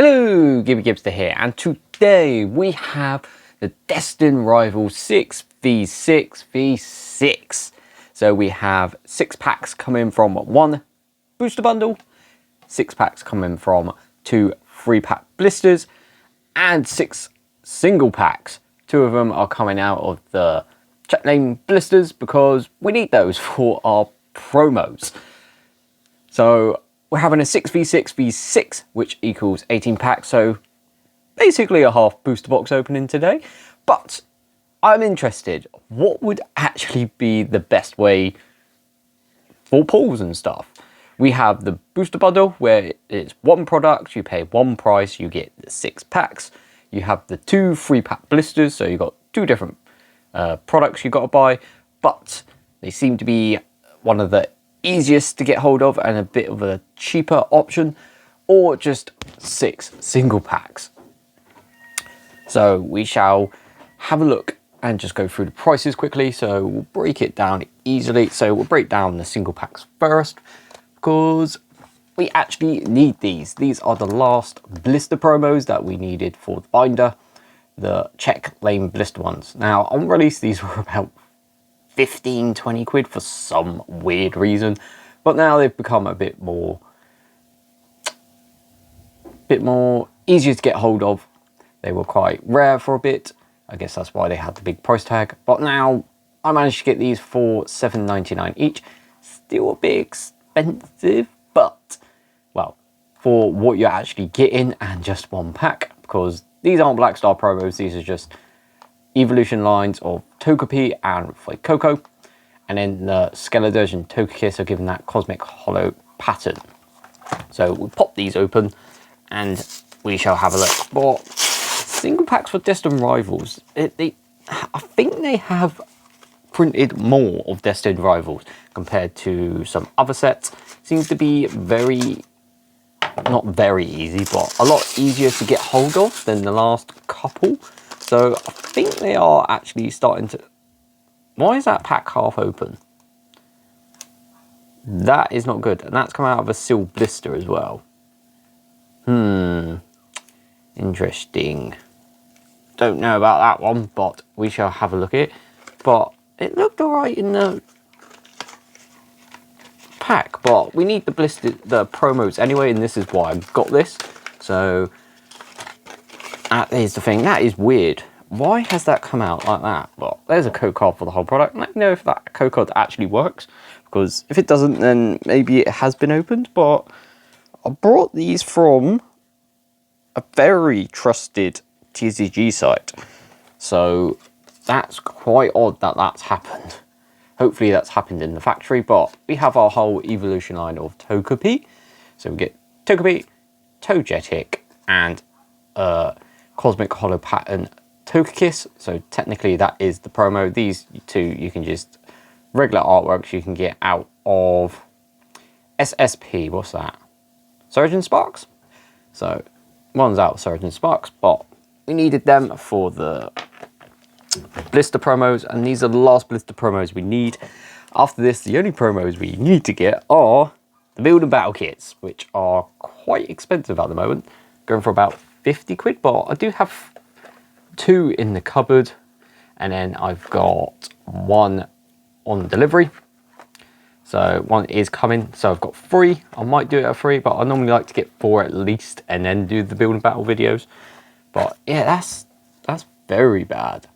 Hello, Gibby Gibster here, and today we have the Destined Rival 6v6v6. So we have 6 packs coming from 1 booster bundle, 6 packs coming from 2 3-pack blisters, and 6 single packs. 2 of them are coming out of the check lane blisters because we need those for our promos. So we're having a 6v6v6, which equals 18 packs, so basically a half booster box opening today. But I'm interested, what would actually be the best way for pulls and stuff? We have the booster bundle, where it's 1 product, you pay 1 price, you get the 6 packs. You have the 2 3-pack blisters, so you've got 2 different products you've got to buy, but they seem to be one of the easiest to get hold of and a bit of a cheaper option, or just 6 single packs. So we shall have a look and just go through the prices quickly. So we'll break it down easily. So we'll break down the single packs first because we actually need these. These are the last blister promos that we needed for the binder, the check lane blister ones. Now on release these were about 15-20 quid for some weird reason, but now they've become a bit more easier to get hold of. They were quite rare for a bit. I guess that's why they had the big price tag, but now I managed to get these for $7.99 each. Still a bit expensive, but well, for what you're actually getting and just 1 pack, because these aren't Black Star promos, these are just evolution lines of Togepi and Coco, and then the Skeledirge and Togekiss are given that Cosmic Hollow pattern. So we'll pop these open and we shall have a look. But single packs for Destined Rivals, I think they have printed more of Destined Rivals compared to some other sets. Seems to be not very easy, but a lot easier to get hold of than the last couple. So I think they are actually starting to... Why is that pack half open? That is not good. And that's come out of a sealed blister as well. Interesting. Don't know about that one, but we shall have a look at it. But it looked alright in the pack. But we need the promos anyway, and this is why I've got this. So... that is the thing. That is weird. Why has that come out like that? Well, there's a code card for the whole product. Let me know if that code card actually works, because if it doesn't, then maybe it has been opened. But I brought these from a very trusted TCG site, so that's quite odd that that's happened. Hopefully that's happened in the factory. But we have our whole evolution line of Togepi. So we get Togepi, Togetic, and Cosmic Hollow pattern Togekiss. So technically that is the promo. These 2 you can just regular artworks you can get out of SSP. What's that? Surgeon Sparks. So one's out of Surgeon Sparks, but we needed them for the blister promos, and these are the last blister promos we need. After this, the only promos we need to get are the build and battle kits, which are quite expensive at the moment, going for about 50 quid, but I do have 2 in the cupboard, and then I've got 1 on delivery. So 1 is coming, so I've got 3. I might do it at 3, but I normally like to get 4 at least and then do the build and battle videos. But yeah, that's very bad.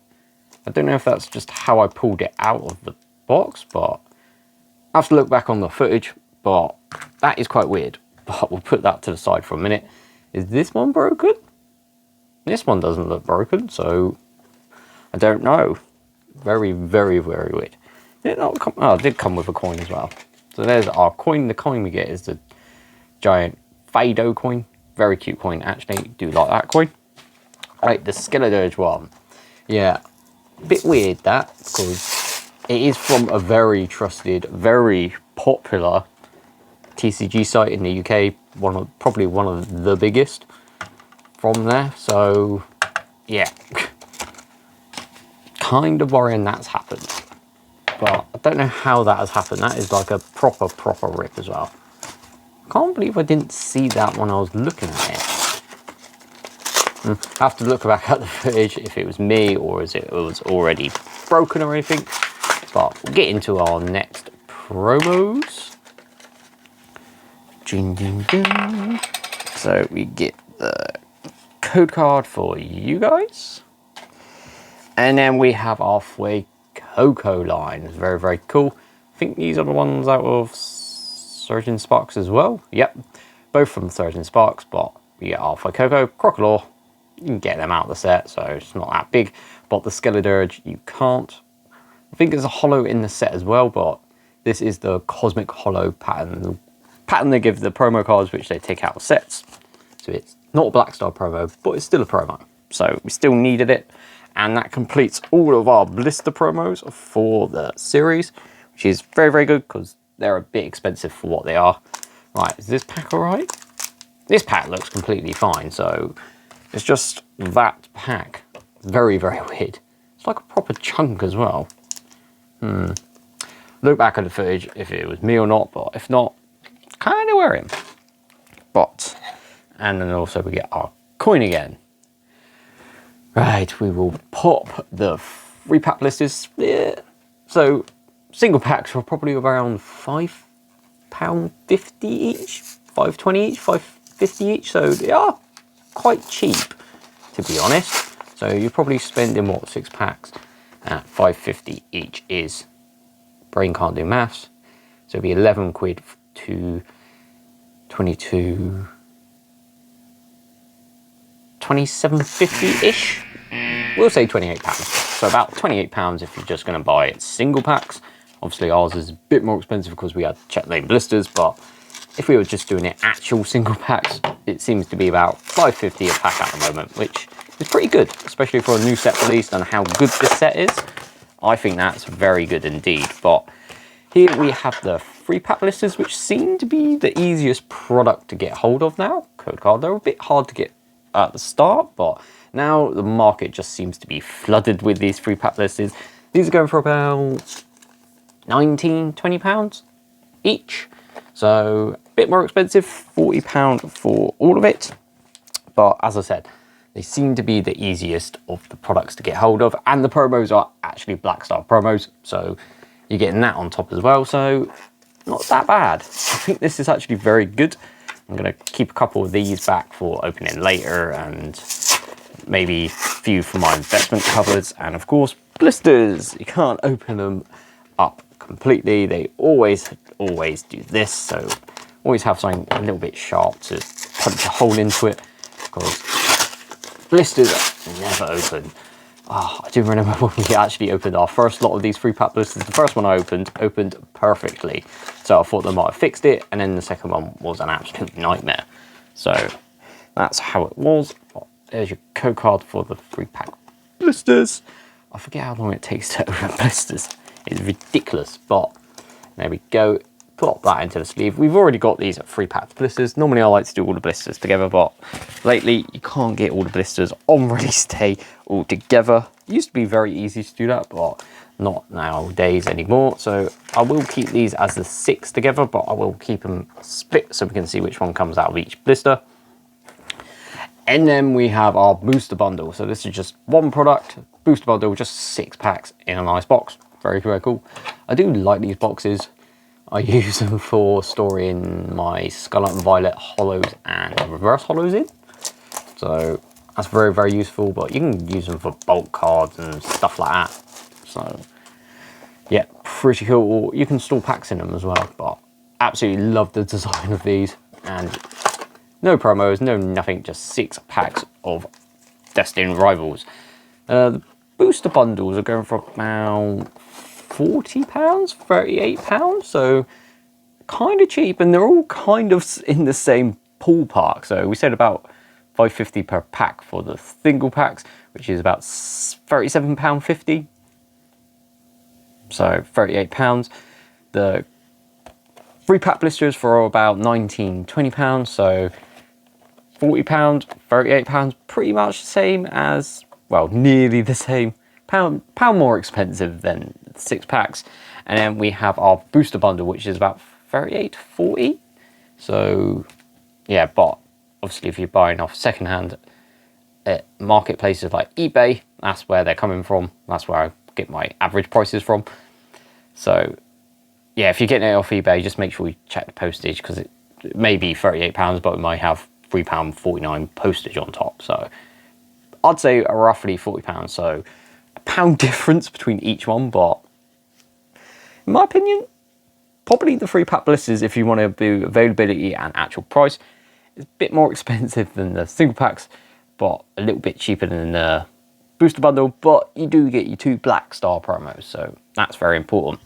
I don't know if that's just how I pulled it out of the box, but I have to look back on the footage, but that is quite weird. But we'll put that to the side for a minute. Is this one broken? This one doesn't look broken, so I don't know. Very, very, very weird. Did it not come? Oh, it did come with a coin as well. So there's our coin. The coin we get is the giant Fido coin. Very cute coin, actually. Do like that coin. Right, the Skeledirge one. Yeah, a bit weird that, because it is from a very trusted, very popular TCG site in the UK, probably one of the biggest from there. So yeah, kind of worrying that's happened, but I don't know how that has happened. That is like a proper rip as well. Can't believe I didn't see that when I was looking at it. I have to look back at the footage if it was me or as it was already broken or anything. But we'll get into our next promos. Ding, ding, ding. So we get the code card for you guys. And then we have our Fue Coco line. Very, very cool. I think these are the ones out of Surgeon Sparks as well. Yep, both from Surgeon Sparks, but we get our Fue Coco, Crocodile. You can get them out of the set, so it's not that big. But the Skeledirge, you can't. I think there's a holo in the set as well, but this is the Cosmic Holo pattern. The pattern they give the promo cards, which they take out of sets. So it's not a Black Star promo, but it's still a promo. So we still needed it. And that completes all of our blister promos for the series, which is very, very good because they're a bit expensive for what they are. Right, is this pack all right? This pack looks completely fine, so it's just that pack. Very, very weird. It's like a proper chunk as well. Look back at the footage if it was me or not, but if not, kind of wearing. But, and then also we get our coin again. Right, we will pop the 3-pack blisters. Yeah. So, single packs are probably around £5.50 each, $5.20 each, $5.50 each. So they are quite cheap, to be honest. So you're probably spending what, 6 packs at £5.50 each is. Brain can't do maths. So it'd be 11 quid to 22. 27.50-ish. We'll say £28. So about £28 if you're just going to buy it single packs. Obviously ours is a bit more expensive because we had check lane blisters, but if we were just doing it actual single packs, it seems to be about £5.50 a pack at the moment, which is pretty good, especially for a new set released and how good this set is. I think that's very good indeed. But here we have the 3-pack blisters, which seem to be the easiest product to get hold of now. Code card, they're a bit hard to get at the start, but now the market just seems to be flooded with these 3-pack blisters. These are going for about £19–20 each, so a bit more expensive, £40 for all of it. But as I said, they seem to be the easiest of the products to get hold of, and the promos are actually Black Star promos, so you're getting that on top as well, so not that bad. I think this is actually very good. I'm going to keep a couple of these back for opening later, and maybe a few for my investment cupboards, and of course blisters. You can't open them up completely. They always do this, so always have something a little bit sharp to punch a hole into it, because blisters never open. Oh, I do remember when we actually opened our first lot of these 3-pack blisters. The first one I opened perfectly, so I thought they might have fixed it, and then the second one was an absolute nightmare. So that's how it was. There's your code card for the 3-pack blisters. I forget how long it takes to open blisters. It's ridiculous, but there we go. Plop that into the sleeve. We've already got these 3-pack blisters. Normally I like to do all the blisters together, but lately you can't get all the blisters on release day all together. It used to be very easy to do that, but not nowadays anymore. So I will keep these as the 6 together, but I will keep them split so we can see which one comes out of each blister. And then we have our booster bundle. So this is just one product, booster bundle, just 6 packs in a nice box. Very, very cool. I do like these boxes. I use them for storing my Scarlet and Violet holos and reverse holos in. So that's very, very useful, but you can use them for bulk cards and stuff like that. So yeah, pretty cool. You can store packs in them as well, but absolutely love the design of these. And no promos, no nothing, just 6 packs of Destined rivals. The booster bundles are going for about £40, £38, so kind of cheap, and they're all kind of in the same ballpark. So we said about £5.50 per pack for the single packs, which is about £37.50. So £38. The 3-pack blisters for about £19–20, so £40, £38, pretty much the same as, well, nearly the same. Pound more expensive than 6 packs. And then we have our booster bundle, which is about £38–40. So yeah, but obviously if you're buying off secondhand, at marketplaces like eBay. That's where they're coming from. That's where I get my average prices from. So yeah, if you're getting it off eBay, just make sure you check the postage, because it may be £38, but it might have £3.49 postage on top. So I'd say roughly £40. So a pound difference between each one, but in my opinion, probably the 3-pack blisters, if you want to do availability and actual price, is a bit more expensive than the single packs, but a little bit cheaper than the booster bundle. But you do get your 2 black star promos, so that's very important.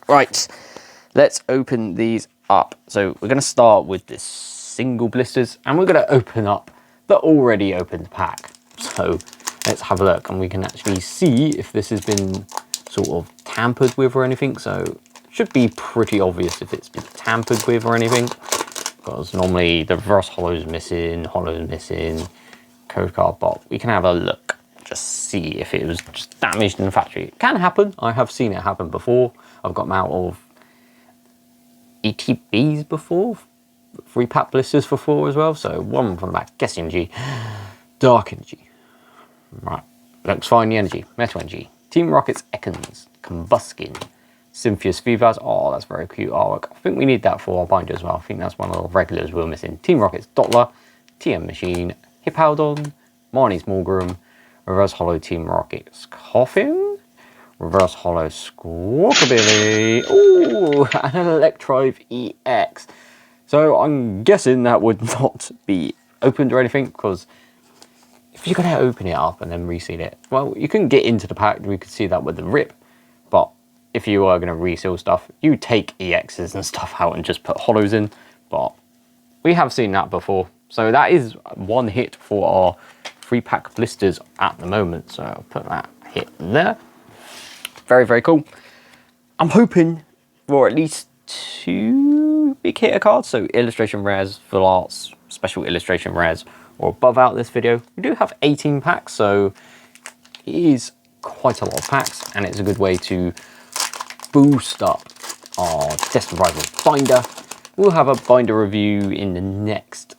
Right, let's open these up. So we're going to start with the single blisters, and we're going to open up the already opened pack. So let's have a look, and we can actually see if this has been sort of tampered with or anything. So it should be pretty obvious if it's been tampered with or anything, because normally the reverse hollow is missing, code card, but we can have a look, just see if it was just damaged in the factory. It can happen. I have seen it happen before. I've got them out of ETBs before, 3-pack blisters before as well. So one from the back, guess energy, dark energy. Right, looks fine, the energy, metal energy, Team Rocket's Ekans, Combuskin, Symphius Vivas. Oh, that's very cute artwork. I think we need that for our binder as well. I think that's one of the regulars we're missing. Team Rocket's Dottler, TM Machine, Hippowdon, Marnie's Morgrim, Reverse Hollow Team Rocket's Coffin, Reverse Hollow Squawkabilly, ooh, and an Electrive EX. So I'm guessing that would not be opened or anything, because if you're going to open it up and then reseal it, well, you can get into the pack. We could see that with the rip, but if you are going to reseal stuff, you take EXs and stuff out and just put hollows in. But we have seen that before. So that is one hit for our 3-pack blisters at the moment. So I'll put that hit there. Very, very cool. I'm hoping for at least 2 big hitter cards. So illustration rares, full arts, special illustration rares, or above out this video. We do have 18 packs, so it is quite a lot of packs, and it's a good way to boost up our Destined Rivals binder. We'll have a binder review in the next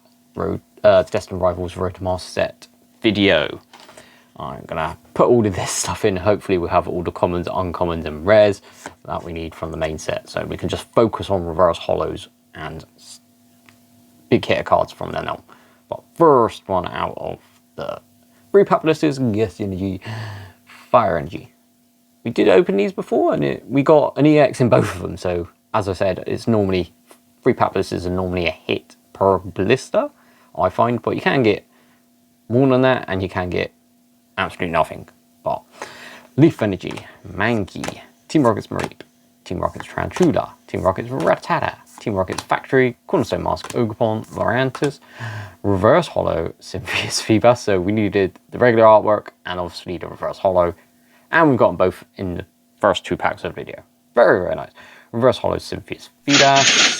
Destined Rivals Road to Master set video. I'm gonna put all of this stuff in. Hopefully we'll have all the commons, uncommons and rares that we need from the main set, so we can just focus on reverse hollows and big hitter cards from then on. But first one out of the 3-pack blisters, Guess Energy, Fire Energy. We did open these before, and we got an EX in both of them. So as I said, it's normally 3-pack blisters are normally a hit per blister, I find, but you can get more than that, and you can get absolutely nothing. But Leaf Energy, Mankey, Team Rocket's Mareep, Team Rocket's Tarantula, Team Rocket's Rattata, Team Rocket's Factory, Cornerstone Mask, Ogerpon, Lorantis, Reverse Hollow, Symphius Phoebus. So we needed the regular artwork and obviously the Reverse Hollow. And we've got them both in the first 2 packs of the video. Very, very nice. Reverse Hollow Symphius Phoebus.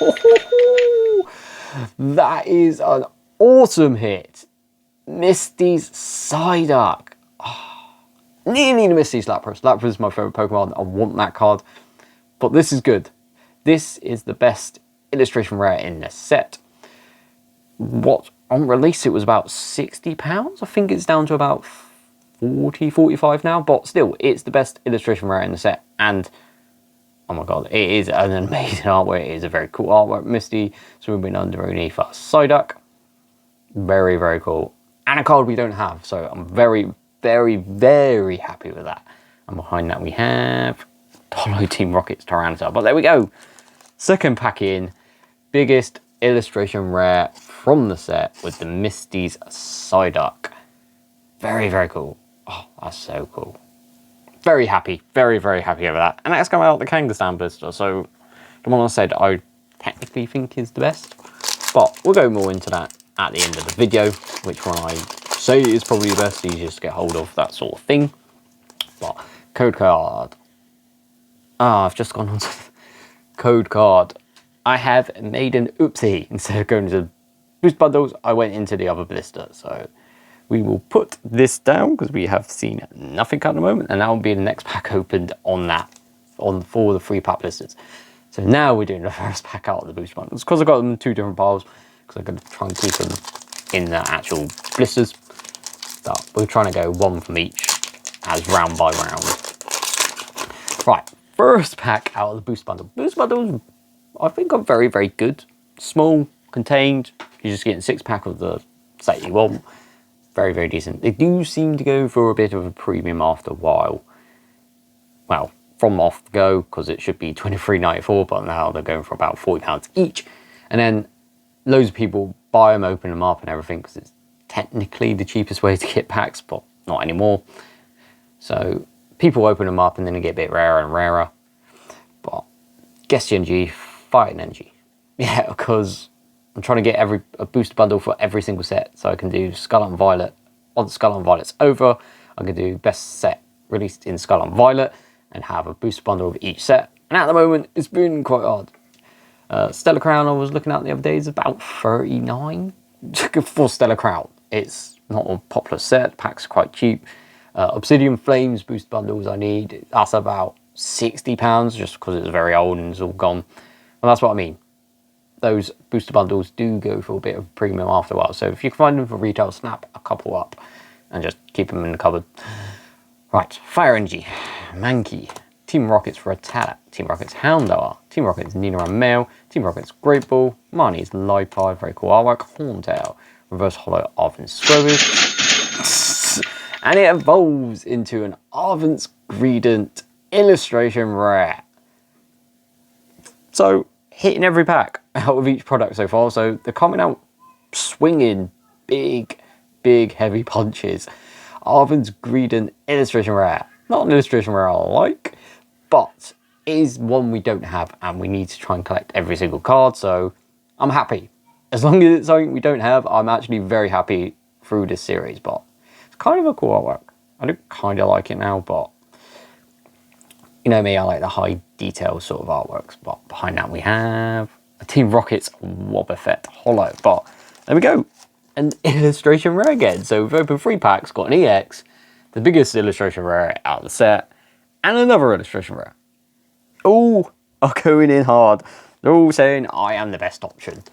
Oh, that is an awesome hit. Misty's Psyduck. Oh, nearly the Misty's Lapras. Lapras is my favourite Pokemon. I want that card. But this is good. This is the best illustration rare in the set. What on release it was about £60. I think it's down to about 40, 45 now, but still, it's the best illustration rare in the set. And oh my god, it is an amazing artwork. It is a very cool artwork. Misty swimming underneath a Psyduck. Very, very cool. And a card we don't have, so I'm very, very, very happy with that. And behind that we have Hollow Team Rocket's Tyranitar. But there we go. Second pack in, biggest illustration rare from the set with the Misty's Psyduck. Very, very cool. Oh, that's so cool. Very happy, very, very happy over that. And that's come out the Kangaskhan blister, so the one I said I technically think is the best. But we'll go more into that at the end of the video, which one I say is probably the best, easiest to get hold of, that sort of thing. But code card. Ah, I've just gone on to code card. I have made an oopsie. Instead of going to boost bundles, I went into the other blister. So we will put this down because we have seen nothing at the moment, and that will be the next pack opened on that, for the 3-pack blisters. So now we're doing the first pack out of the boost bundles because I got them in 2 different piles because I'm going to try and keep them in the actual blisters. But we're trying to go one from each as round by round. Right, first pack out of the booster bundle. Booster bundles, I think, are very, very good. Small, contained. You're just getting 6-pack of the set you want. Very, very decent. They do seem to go for a bit of a premium after a while. Well, from off the go, because it should be $23.94, but now they're going for about £40 each. And then loads of people buy them, open them up and everything, because it's technically the cheapest way to get packs, but not anymore. So people open them up and then they get a bit rarer and rarer. But guess the energy, fighting energy. Yeah, because I'm trying to get a booster bundle for every single set. So I can do Scarlet and Violet. Once Scarlet and Violet's over, I can do best set released in Scarlet and Violet and have a booster bundle of each set. And at the moment, it's been quite hard. Stellar Crown, I was looking at the other day, is about 39 for Stellar Crown. It's not a popular set, packs are quite cheap. Obsidian Flames booster bundles I need, that's about £60 just because it's very old and it's all gone. And that's what I mean. Those booster bundles do go for a bit of premium after a while. So if you can find them for retail, snap a couple up and just keep them in the cupboard. Right, Fire Energy, Mankey, Team Rocket's Rattata, Team Rocket's Houndour, Team Rocket's Nina and Mail, Team Rocket's Great Ball, Marnie's Lipard, very cool artwork, Horntail, Reverse Hollow Arvin Scrobus, and it evolves into an Arvent's Greedent illustration rare. So, hitting every pack out of each product so far, so they're coming out swinging big, heavy punches. Arvent's Greedent illustration rare. Not an illustration rare I like, but it is one we don't have and we need to try and collect every single card, so I'm happy. As long as it's something we don't have, I'm actually very happy through this series, but it's kind of a cool artwork. I do kind of like it now, but you know me, I like the high detail sort of artworks, but behind that we have a Team Rocket's Wobbuffet Hollow, but there we go. An illustration rare again. So we've opened 3 packs, got an EX, the biggest illustration rare out of the set, and another illustration rare. All are going in hard. They're all saying I am the best option.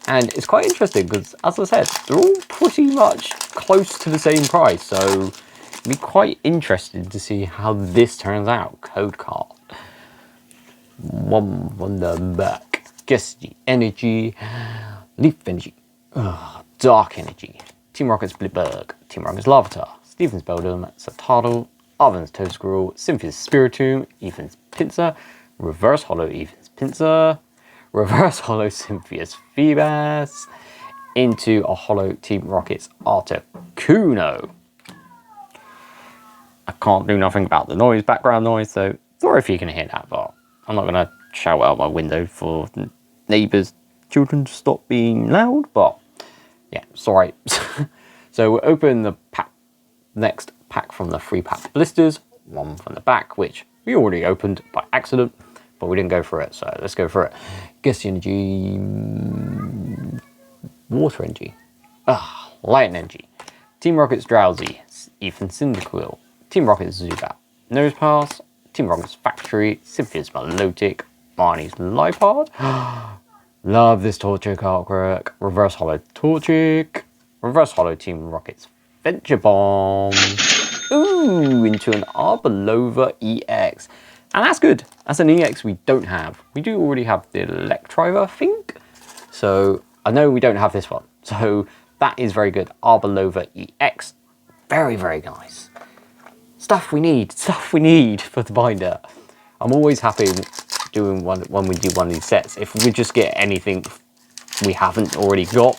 And it's quite interesting because, as I said, they're all pretty much close to the same price. So it'll be quite interesting to see how this turns out. Code card. One on the back. Guess the energy. Leaf energy. Dark Energy, Team Rocket's Blipberg, Team Rocket's Larvitar, Stephen's Beldum, Satardle, Arven's Toadsquirrel, Cynthia's Spiritomb, Ethan's Pinsir, Reverse Hollow Ethan's Pinsir, Reverse Hollow Cynthia's Phoebus, into a Hollow Team Rocket's Articuno. I can't do nothing about the noise, background noise, so sorry if you can hear that, but I'm not going to shout out my window for neighbours' children to stop being loud, but yeah, sorry. So we'll open the next pack from the 3-pack blisters, one from the back, which we already opened by accident, but we didn't go for it, so let's go for it. Guess the energy, Water Energy, Light Energy, Team Rocket's Drowsy, Ethan Cyndaquil, Team Rocket's Zubat, Nosepass, Team Rocket's Factory, Cynthia's Milotic, Marnie's Lipard. Love this Torchic artwork. Reverse Hollow Torchic. Reverse Hollow Team Rocket's Venture Bomb. Ooh, into an Arboliva EX. And that's good. That's an EX we don't have. We do already have the Electriva, I think. So I know we don't have this one. So that is very good. Arboliva EX. Very, very nice. Stuff we need for the binder. I'm always happy doing when we do one of these sets. If we just get anything we haven't already got,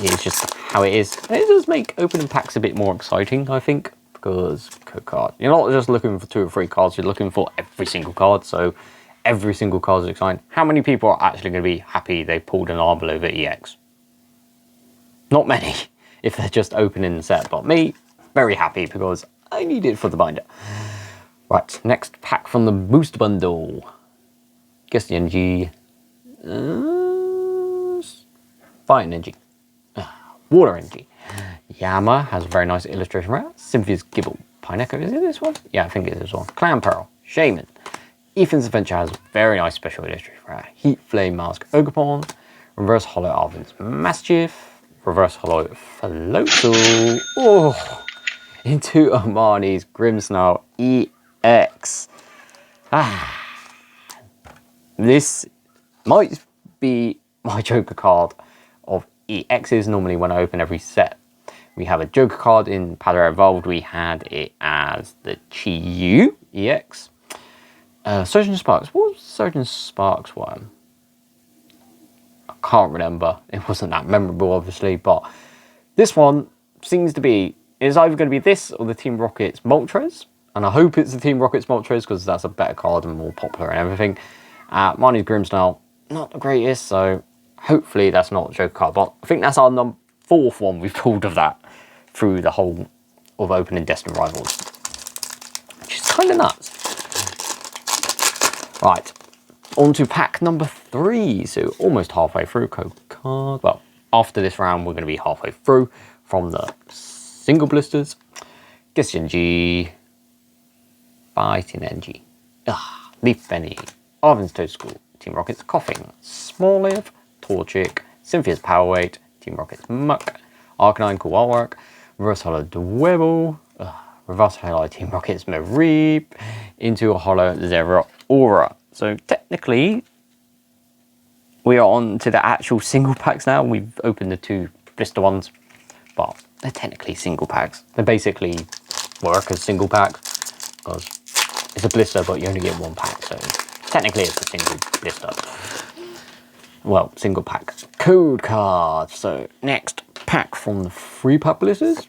it's just how it is. And it does make opening packs a bit more exciting, I think, because code card. You're not just looking for 2 or 3 cards, you're looking for every single card, so every single card is exciting. How many people are actually going to be happy they pulled an Arboliva EX? Not many, if they're just opening the set, but me, very happy because I need it for the binder. Right, next pack from the booster bundle. Guess the energy. Fire Energy. Water Energy. Yama has a very nice illustration rare. Cynthia's Gibble. Pineco, is it this one? Yeah, I think it's this one. Clan Pearl. Shaman. Ethan's Adventure has a very nice special illustration rare. Heat Flame Mask Ogerpon. Reverse Hollow Arvin's Mischief. reverse holo Floatzel. Oh, into Armani's Grimmsnarl EX. This might be my Joker card of EXs. Normally when I open every set, we have a Joker card. In Paldea Evolved, we had it as the Chi-Yu EX. Surgeon Sparks. What was Surgeon Sparks one? I can't remember. It wasn't that memorable, obviously, but this one seems to be, it's either going to be this or the Team Rocket's Moltres, and I hope it's the Team Rocket's Moltres because that's a better card and more popular and everything. Marnie's Grimmsnarl, not the greatest, so hopefully that's not a Joker card, but I think that's our fourth one we've pulled of that through the whole of opening Destined Rivals, which is kind of nuts. Right, on to pack number 3, so almost halfway through. Code card. Well, after this round, we're going to be halfway through from the single blisters. Destined, Fighting Energy, Leaf Energy, Arvin's Toad School, Team Rocket's Coughing, Smoliv, Torchic, Cynthia's Power Weight, Team Rocket's Muck, Arcanine Cool Artwork, Reverse Holo Dwebble, Reverse Holo Team Rocket's Mareep, into a Holo Zera Aura. So technically, we are on to the actual single packs now. We've opened the 2 blister ones, but they're technically single packs. They basically work as single packs because it's a blister, but you only get 1 pack. So technically, it's a single blister. Well, single pack code card. So next pack from the 3-pack blisters.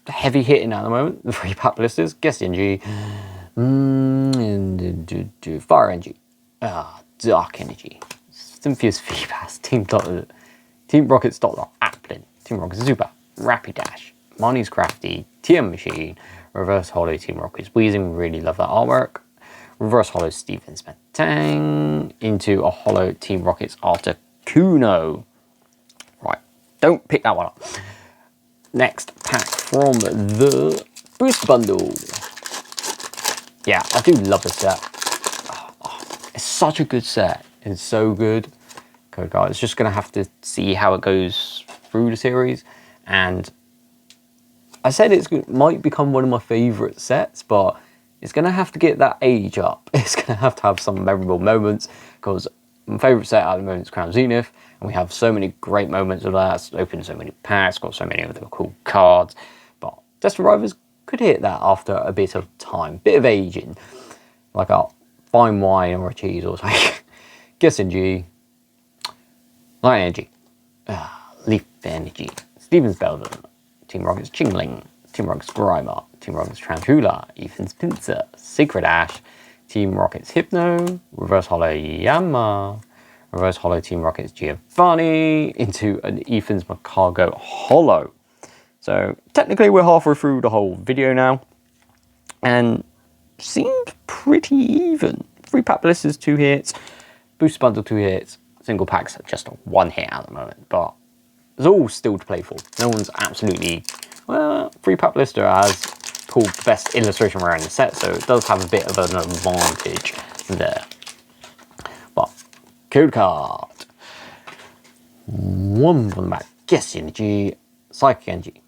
Heavy hitting at the moment. The 3-pack blisters. Destined, Fire Energy, Dark Energy, Cynthia's Feebas, Team Rocket's Dotler, Applin, Team Rocket's Zubat, Rapidash, Marnie's Crafty, TM Machine, Reverse Holo Team Rocket's Wheezing, really love that artwork. Reverse Holo Steven's Metang, into a Holo Team Rocket's Articuno. Right, don't pick that one up. Next pack from the Booster Bundle. Yeah, I do love this set. It's such a good set. It's so good. Code card. It's just going to have to see how it goes through the series. And I said it might become one of my favourite sets, but it's going to have to get that age up. It's going to have some memorable moments, because my favourite set at the moment is Crown Zenith, and we have so many great moments of that. It's opened so many packs, got so many of the cool cards. But Destined Rivals could hit that after a bit of time, bit of aging, like a fine wine or a cheese or something. Destined, Light Energy, Leaf Energy, Steven's Belden, Team Rocket's Chingling, Team Rocket's Grimer, Team Rocket's Trantula, Ethan's Pinsir, Secret Ash, Team Rocket's Hypno, Reverse Holo Yama, Reverse Holo Team Rocket's Giovanni, into an Ethan's Macargo Holo. So technically we're halfway through the whole video now, and seemed pretty even. 3-pack blisters 2 hits, booster bundle 2 hits, single packs just 1 hit at the moment, but it's all still to play for. No one's absolutely, well, 3-pack blister has pulled the best illustration rare in the set, so it does have a bit of an advantage there. But code card, 1 from the back, Guess Energy, Psychic Energy,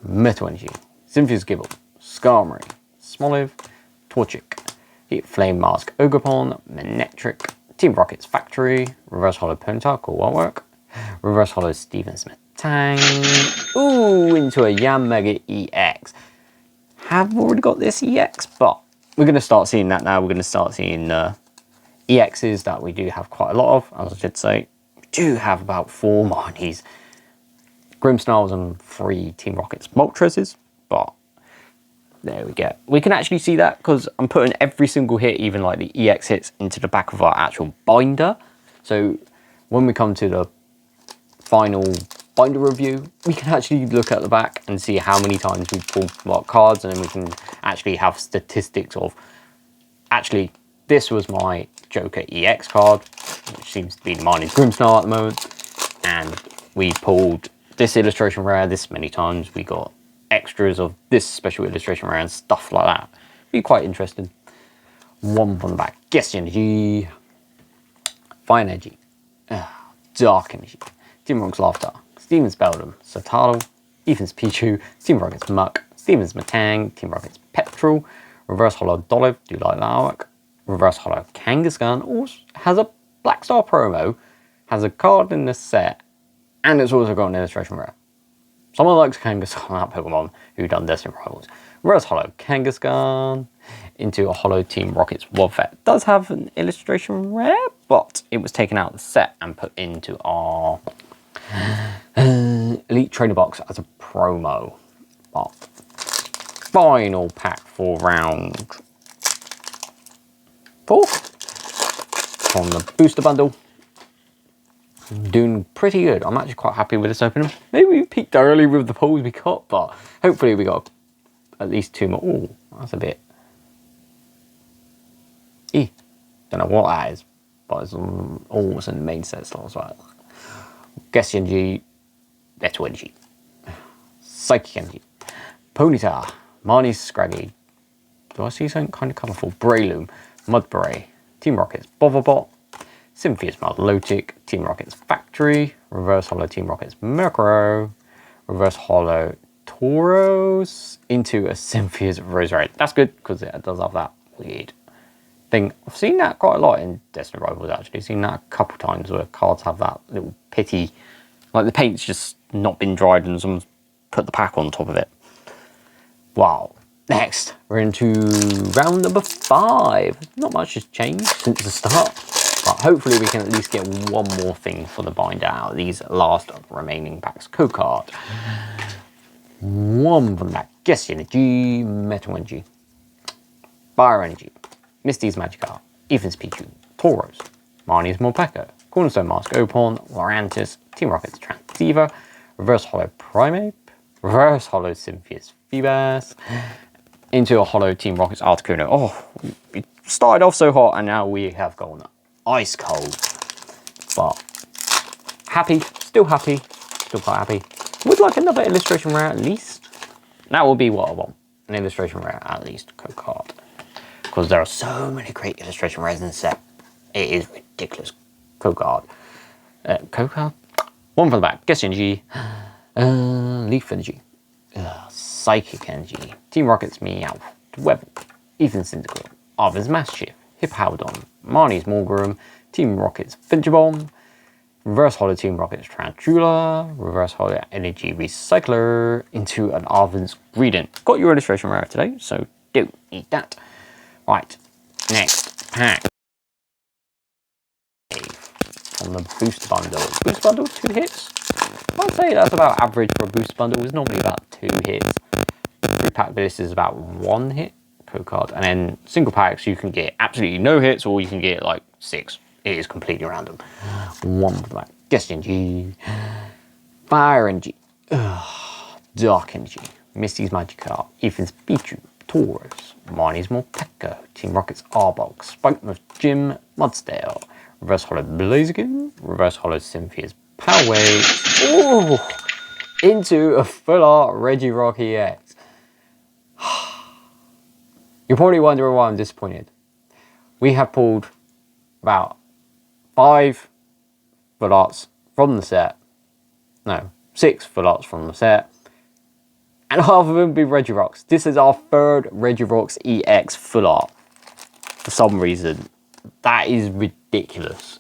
Metal Energy, Cynthia's Gibble, Skarmory, Smoliv, Torchic, Heat Flame Mask, Ogerpon, Manectric, Team Rocket's Factory, Reverse Holo Ponyta, cool artwork, Reverse Holo Steven's Metang, ooh, into a Yam Mega EX. Have already got this EX, but we're going to start seeing that now. We're going to start seeing EXs that we do have quite a lot of, as I should say. We do have about 4 Marnies, Grimmsnarls, and 3 Team Rocket's Moltres, but there we go. We can actually see that because I'm putting every single hit, even like the EX hits, into the back of our actual binder. So when we come to the final binder review, we can actually look at the back and see how many times we've pulled our cards, and then we can actually have statistics of, actually, this was my Joker EX card, which seems to be the Marnie's Grimmsnarl at the moment, and we pulled this illustration rare this many times. We got extras of this special illustration rare and stuff like that. Be quite interesting. 1 from the back, Guess Energy, Fire Energy, Dark Energy, Team Rocket's Laughter, Steven's Beldum, Satalo, Ethan's Pichu, Team Rocket's Muck, Steven's Matang, Team Rocket's Petrol, Reverse Hollow Dolive, do you like that artwork? Reverse Hollow Kangaskhan also has a Black Star promo, has a card in the set, and it's also got an illustration rare. Someone likes Kangaskhan, that Pokemon who done Destined Rivals. Reverse Hollow Kangaskhan into a Hollow Team Rocket's Wobvet. Does have an illustration rare, but it was taken out of the set and put into our Elite Trainer box as a promo. But final pack for round 4 from the booster bundle. Doing pretty good. I'm actually quite happy with this opening. Maybe we peaked early with the pulls we got, but hopefully we got at least 2 more. Oh, that's a bit. Don't know what that is, but it's almost in the main set slot as well. Guess Energy, Better Energy, Psychic Energy, Ponyta, Marnie's Scraggy. Do I see something kind of colourful? Breloom, Mudbray, Team Rocket's Botherbot, Symphia's Milotic, Team Rocket's Factory, Reverse Hollow Team Rocket's Murkrow, Reverse Hollow Tauros into a Symphia's Roserade. That's good because it does have that weird thing. I've seen that quite a lot in Destined Rivals actually. I've seen that a couple times where cards have that little pity, like the paint's just not been dried and someone's put the pack on top of it. Wow. Next, we're into round number 5. Not much has changed since the start, but hopefully we can at least get one more thing for the binder out of these last remaining packs. Code card. One from that. Guess Energy, Metal Energy, Fire Energy, Misty's Magikarp, Ethan's Pichu, Tauros, Marnie's Morpeko, Cornerstone Mask Opon, Lorantis, Team Rocket's Transceiver, Reverse Hollow Primeape, Reverse Hollow Symphia's Feebas, into a Hollow Team Rocket's Articuno. Oh, we started off so hot and now we have gone ice cold. But happy, still quite happy. Would like another illustration rare at least. That would be what I want. An illustration rare at least, code card. Because there are so many great illustration rares in the set. It is ridiculous. Code card. Code card? One from the back. Guess Energy. Leaf Energy. Psychic Energy. Team Rocket's Meowth. Webbel. Ethan's Cyndaquil. Arvin's Mastiff. Hippowdon. Marnie's Morgrem. Team Rocket's Finchbomb. Reverse Hollow Team Rocket's Tarantula. Reverse Hollow Energy Recycler into an Arvin's Greedent. Got your illustration rare today, so don't need that. Right, next pack. On the booster bundle. Booster bundle, 2 hits. I'd say that's about average for a booster bundle. It's normally about 2 hits. 3 pack this is about 1 hit. Code card. And then single packs you can get absolutely no hits or you can get like 6. It is completely random. One black. Guess Energy. Fire Energy. Dark Energy. Misty's Magikarp. Ethan's Pichu. Tauros. Marnie's Morpeko. Team Rocket's Arbok. Spikemuth Gym. Mudsdale. Reverse Hollow Blaziken. Reverse Hollow Symphia's Poway. Oh! Into a full art Regirock EX. You're probably wondering why I'm disappointed. We have pulled about 5 full arts from the set. No, 6 full arts from the set. And half of them be Regirocks. This is our 3rd Regirocks EX full art. For some reason. That is ridiculous.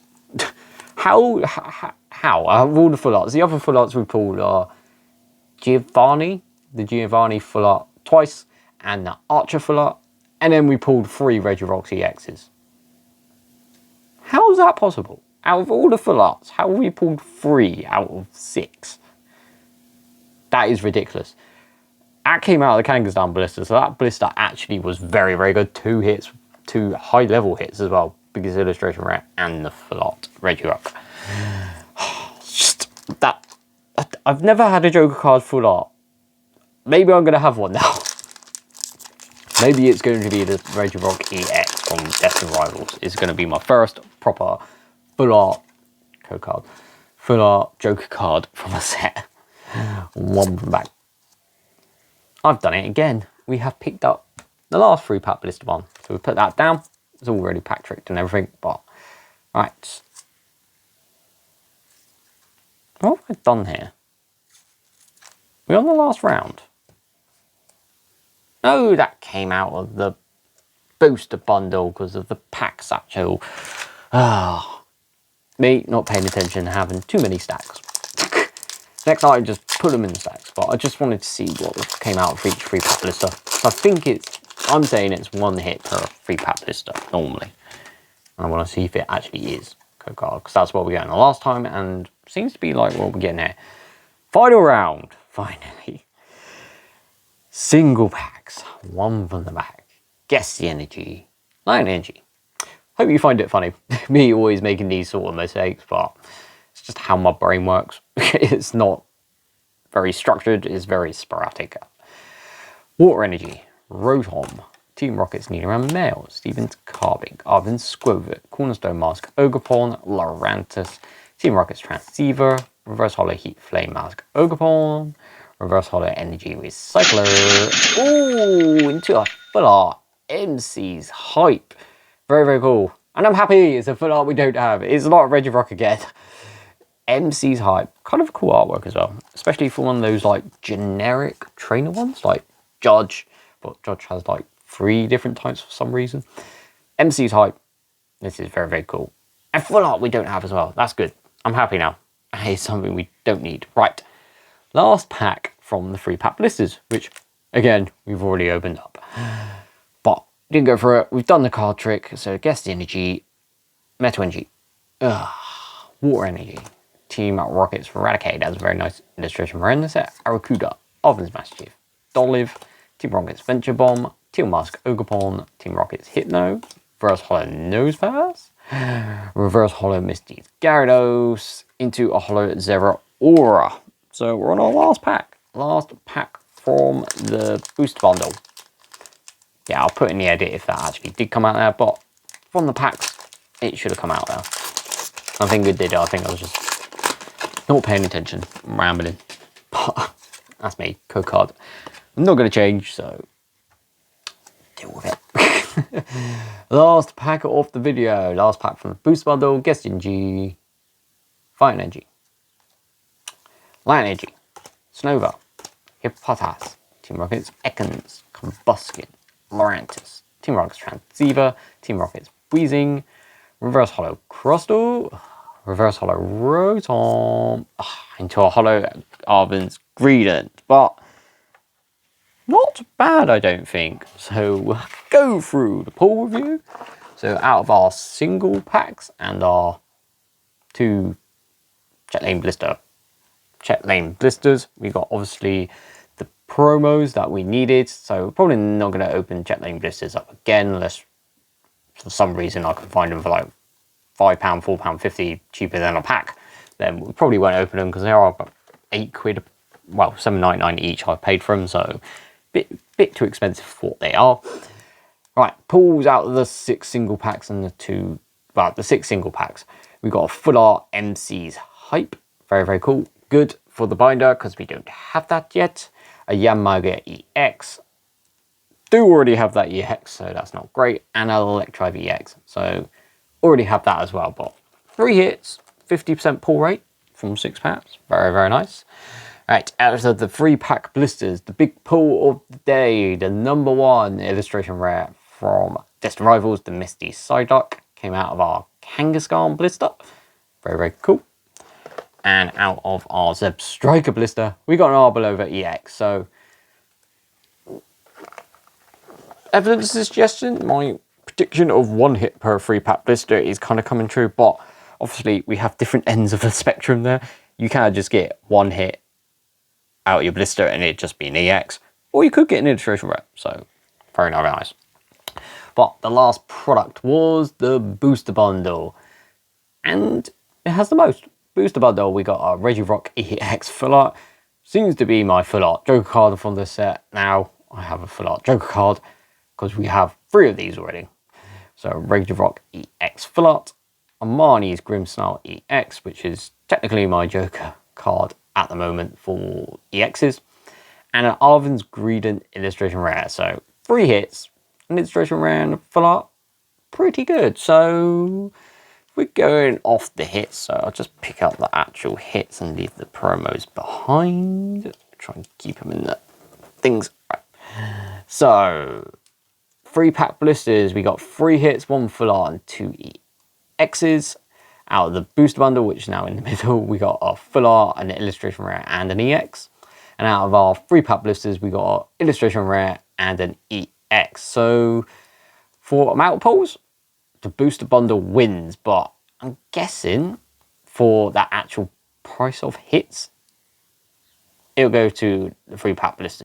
How? I have all the full arts. The other full arts we pulled are Giovanni, the Giovanni full art twice, and the Archer full art. And then we pulled 3 Regirocks EXs. How is that possible? Out of all the full arts, how have we pulled 3 out of 6? That is ridiculous. That came out of the Kangaskhan blister, so that blister actually was very, very good. 2 hits, 2 high level hits as well, because illustration rare and the full art Regirock. Just that. I've never had a Joker card full art. Maybe I'm going to have one now. Maybe it's going to be the Regirock EX from Destined Rivals. It's going to be my first proper full art code card. Full art Joker card from a set. One from back. I've done it again. We have picked up the last 3 pack blister one. So we put that down. It's already pack tricked and everything, but right. What have I done here? We're on the last round. Oh, that came out of the booster bundle because of the pack satchel. Ah, me not paying attention, having too many stacks. Next time, just put them in the stacks. But I just wanted to see what came out for each free pack blister. So I think I'm saying it's 1 hit per free pack blister normally. And I want to see if it actually is code card, because that's what we got in the last time, and seems to be like what we're getting here. Final round, finally. Single packs, 1 from the back. Guess the energy, Lion Energy. Hope you find it funny. Me always making these sort of mistakes, but it's just how my brain works. It's not very structured, it's very sporadic. Water Energy, Rotom, Team Rocket's Nidoran Male, Stevens Carbink, Arvin Squovit, Cornerstone Mask, Ogerpon, Lurantis, Team Rocket's Transceiver, Reverse Holo Heat Flame Mask, Ogerpon, Reverse Holo Energy Recycler. Ooh, into a full art MC's Hype. Very, very cool. And I'm happy it's a full art we don't have. It's not Regirock again. MC's Hype. Kind of a cool artwork as well. Especially for one of those like generic trainer ones, like Judge. But Judge has like 3 different types for some reason. MC's Hype. This is very, very cool. And full art we don't have as well. That's good. I'm happy now. Here's something we don't need. Right. Last pack from the free pack blisters, which again, we've already opened up. But didn't go for it. We've done the card trick. So Guess the Energy, Metal Energy, Water Energy, Team Rocket's Raticate. That's a very nice illustration. We're in the set. Aracuda, Arvin's Mastiff, Dolive, Team Rocket's Venture Bomb, Teal Mask Ogerpon, Team Rocket's Hypno, Reverse Holo Nosepass, Reverse Holo Misty's Gyarados, into a Holo Zeraora. So we're on our last pack. Last pack from the booster bundle. Yeah, I'll put in the edit if that actually did come out there, but from the packs, it should have come out there. I think it did. I think I was just not paying attention, rambling. But that's me, code card. I'm not going to change, so deal with it. Last pack off the video. Last pack from the booster bundle. Guess Energy, Fire Energy, Light Energy, Snova, Hippopotas, Team Rocket's Ekans, Combuskin, Lurantis, Team Rocket's Transceiver, Team Rocket's Wheezing, Reverse Holo Crustle, Reverse Holo Rotom, into a Holo Arvin's Greedent, but not bad, I don't think. So we'll go through the pull review. So out of our single packs and our 2 Jet Lane blisters, we got obviously the promos that we needed. So probably not going to open Jet Lane blisters up again unless for some reason I can find them for like £5, £4.50 cheaper than a pack. Then we probably won't open them because they are about £8, well, £7.99 each I paid for them, so bit too expensive for what they are. Right, pulls out of the 6 single packs and the 6 single packs. We've got a full art MC's Hype. Very, very cool. Good for the binder because we don't have that yet. A Yamaga EX. Do already have that EX, so that's not great. And an Electrive EX. So already have that as well. But 3 hits, 50% pull rate from 6 packs. Very, very nice. Right, out of the 3 pack blisters, the big pull of the day, the number 1 illustration rare from Destined Rivals, the Misty Psyduck, came out of our Kangaskhan blister. Very, very cool. And out of our Zeb Striker blister, we got an Arboliva EX. So, evidence suggestion, my prediction of 1 hit per 3 pack blister is kind of coming true, but obviously we have different ends of the spectrum there. You can't just get 1 hit out of your blister and it just be an EX, or you could get an illustration rep, so very nice. But the last product was the booster bundle, and it has the most. Booster bundle, we got a Regirock EX full art. Seems to be my full art Joker card from this set. Now I have a full art Joker card because we have 3 of these already. So Regirock EX full art, Armani's Grimmsnarl EX, which is technically my Joker card at the moment for EXs, and an Arvin's Greedent illustration rare. So 3 hits, an illustration rare and a full art, pretty good. So we're going off the hits, so I'll just pick up the actual hits and leave the promos behind. try and keep them in the things. Right. So 3-pack blisters, we got 3 hits, 1 full art and 2 EXs. Out of the booster bundle, which is now in the middle, we got a full art, an illustration rare and an EX. And out of our 3-pack blisters, we got an illustration rare and an EX. So for multiples, the booster bundle wins, but I'm guessing for that actual price of hits, it'll go to the 3-pack blisters.